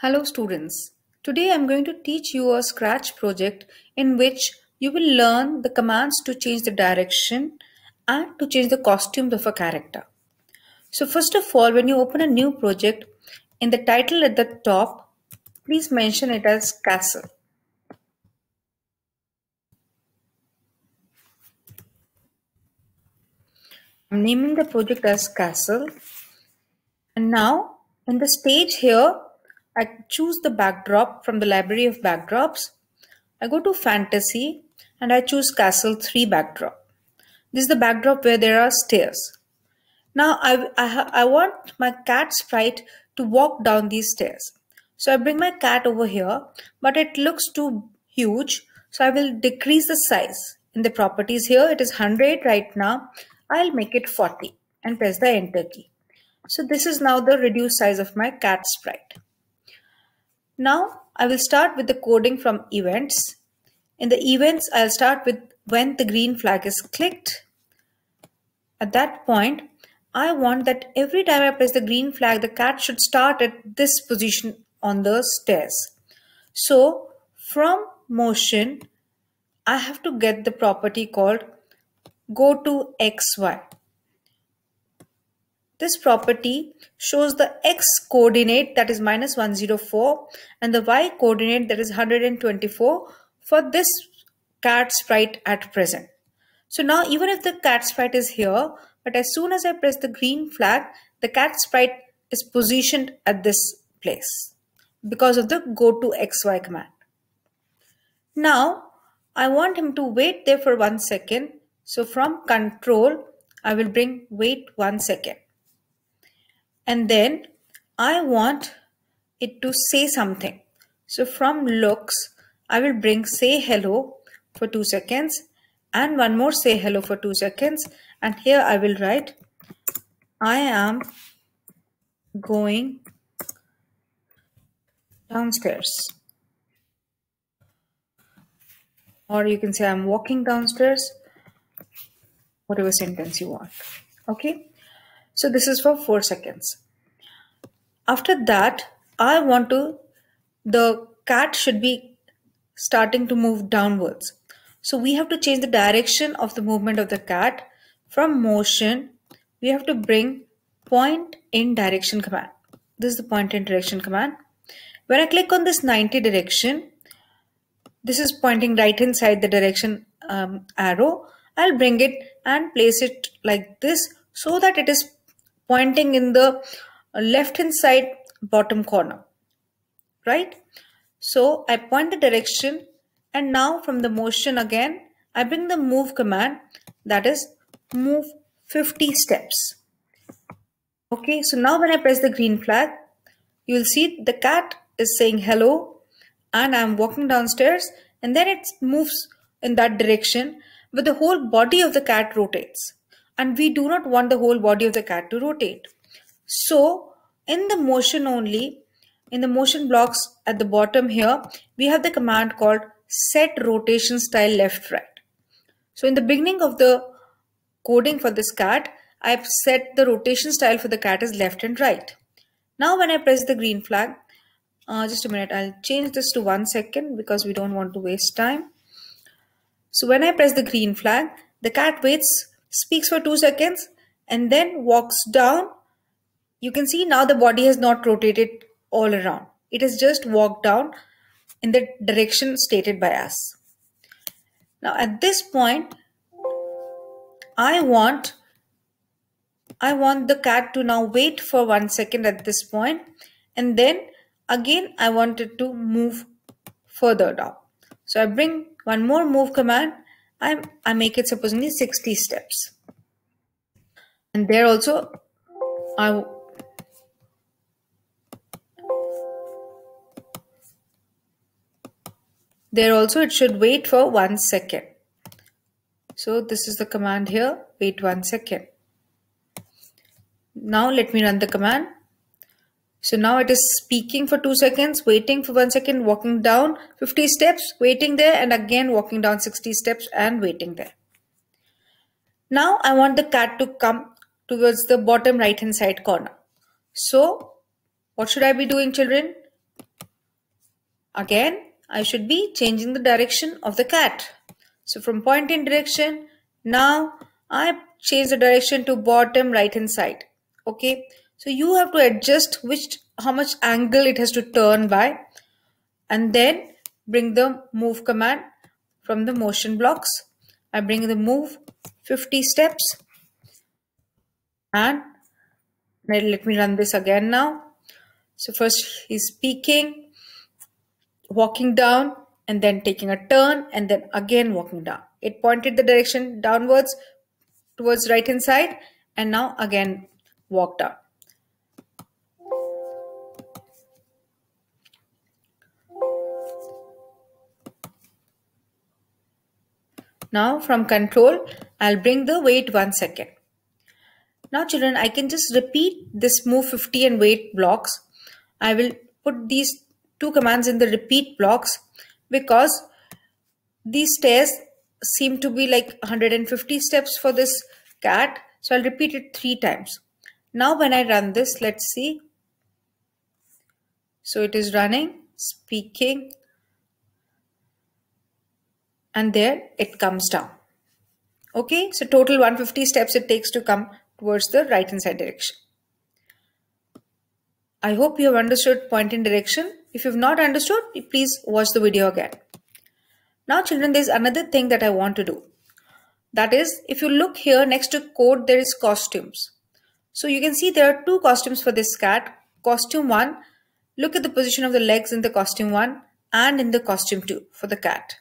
Hello students. Today I am going to teach you a Scratch project in which you will learn the commands to change the direction and to change the costumes of a character. So first of all, when you open a new project, in the title at the top, please mention it as Castle. I'm naming the project as Castle. And now in the stage here, I choose the backdrop from the library of backdrops. I go to Fantasy and I choose Castle 3 backdrop. This is the backdrop where there are stairs. Now I want my cat sprite to walk down these stairs. So I bring my cat over here, but it looks too huge. So I will decrease the size. In the properties here, it is 100 right now. I'll make it 40 and press the enter key. So this is now the reduced size of my cat sprite. Now I will start with the coding from events. In the events, I'll start with when the green flag is clicked. At that point, I want that every time I press the green flag, the cat should start at this position on the stairs. So from motion, I have to get the property called go to XY. This property shows the X coordinate, that is -104, and the Y coordinate, that is 124 for this cat sprite at present. So now even if the cat sprite is here, but as soon as I press the green flag, the cat sprite is positioned at this place because of the go to XY command. Now I want him to wait there for 1 second. So from control, I will bring wait 1 second. And then I want it to say something. So from looks, I will bring say hello for 2 seconds and one more say hello for 2 seconds. And here I will write, I am going downstairs. Or you can say I'm walking downstairs, whatever sentence you want. Okay. So this is for 4 seconds. After that, the cat should be starting to move downwards. So we have to change the direction of the movement of the cat. From motion, we have to bring point in direction command. This is the point in direction command. When I click on this 90 direction, this is pointing right hand side the direction arrow. I'll bring it and place it like this so that it is pointing in the left hand side bottom corner, right? So I point the direction, and now from the motion again, I bring the move command, that is move 50 steps. Okay, so now when I press the green flag, you will see the cat is saying hello and I'm walking downstairs, and then it moves in that direction, but the whole body of the cat rotates, and we do not want the whole body of the cat to rotate. So in the motion only, in the motion blocks at the bottom here, we have the command called set rotation style left right. So in the beginning of the coding for this cat, I've set the rotation style for the cat as left and right. Now when I press the green flag, just a minute, I'll change this to 1 second because we don't want to waste time. So when I press the green flag, the cat waits, speaks for 2 seconds, and then walks down. You can see now the body has not rotated all around. It has just walked down in the direction stated by us. Now at this point, I want the cat to now wait for 1 second at this point, and then again I want it to move further down. So I bring one more move command. I make it supposedly 60 steps. And there also it should wait for 1 second. So this is the command here, wait 1 second. Now let me run the command. So now it is speaking for 2 seconds, waiting for 1 second, walking down 50 steps, waiting there, and again walking down 60 steps and waiting there. Now I want the cat to come towards the bottom right hand side corner. So what should I be doing, children? Again, I should be changing the direction of the cat. So from point in direction, now I change the direction to bottom right hand side. Okay, so you have to adjust how much angle it has to turn by, and then bring the move command from the motion blocks. I bring the move 50 steps, and let me run this again now. So first he's speaking, walking down, and then taking a turn, and then again walking down. It pointed the direction downwards towards right hand side, and now again walk down. Now from control, I'll bring the wait 1 second. Now children, I can just repeat this move 50 and wait blocks. I will put these two commands in the repeat blocks because these stairs seem to be like 150 steps for this cat. So I'll repeat it 3 times. Now when I run this, let's see. So it is running, speaking, and there it comes down. Okay, so total 150 steps it takes to come towards the right hand side direction. I hope you have understood point in direction. If you have not understood, please watch the video again. Now children, there's another thing that I want to do. That is, if you look here next to code, there is costumes. So you can see there are 2 costumes for this cat. Costume 1, look at the position of the legs in the costume 1 and in the costume 2 for the cat.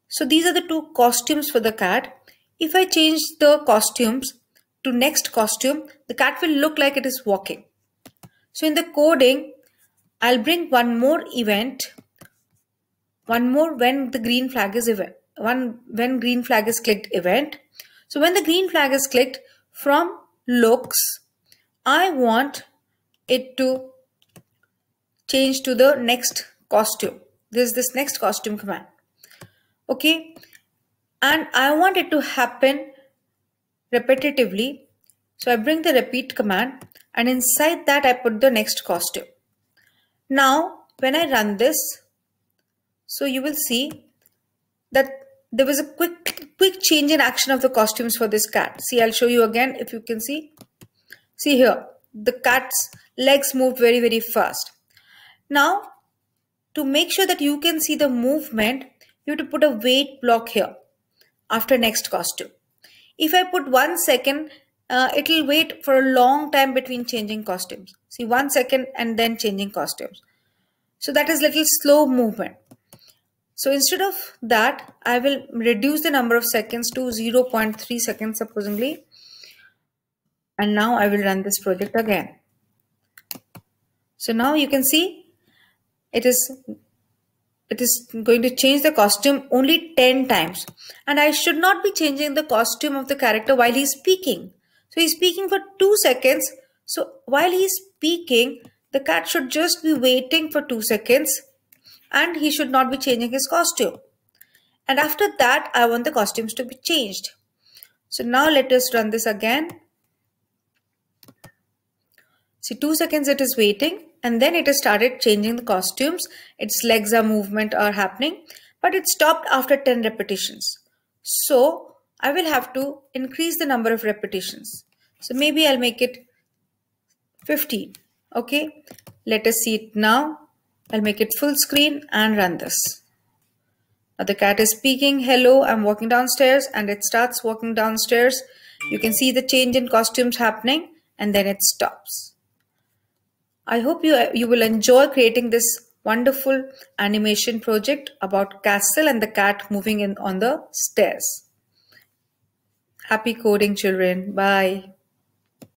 So these are the 2 costumes for the cat. If I change the costumes to next costume, the cat will look like it is walking. So in the coding, I'll bring one more event, one more when the green flag is when green flag is clicked event. So when the green flag is clicked, from looks, I want it to change to the next costume. This next costume command. Okay, and I want it to happen repetitively. So I bring the repeat command, and inside that I put the next costume. Now when I run this, so you will see that there was a quick change in action of the costumes for this cat. See, I'll show you again if you can see. See here, the cat's legs moved very fast. Now to make sure that you can see the movement, you have to put a wait block here after next costume. If I put 1 second, it will wait for a long time between changing costumes. See, 1 second and then changing costumes. So that is little slow movement. So instead of that, I will reduce the number of seconds to 0.3 seconds supposedly. And now I will run this project again. So now you can see it is going to change the costume only 10 times. And I should not be changing the costume of the character while he's speaking. So he's speaking for 2 seconds. So while he's speaking, the cat should just be waiting for 2 seconds and he should not be changing his costume. And after that, I want the costumes to be changed. So now let us run this again. See, 2 seconds it is waiting and then it has started changing the costumes. Its legs are movement are happening, but it stopped after 10 repetitions. So I will have to increase the number of repetitions. So maybe I'll make it 15. Okay, let us see it now. I'll make it full screen and run this. Now the cat is speaking, hello, I'm walking downstairs, and it starts walking downstairs. You can see the change in costumes happening and then it stops. I hope you will enjoy creating this wonderful animation project about castle and the cat moving in on the stairs. Happy coding, children. Bye.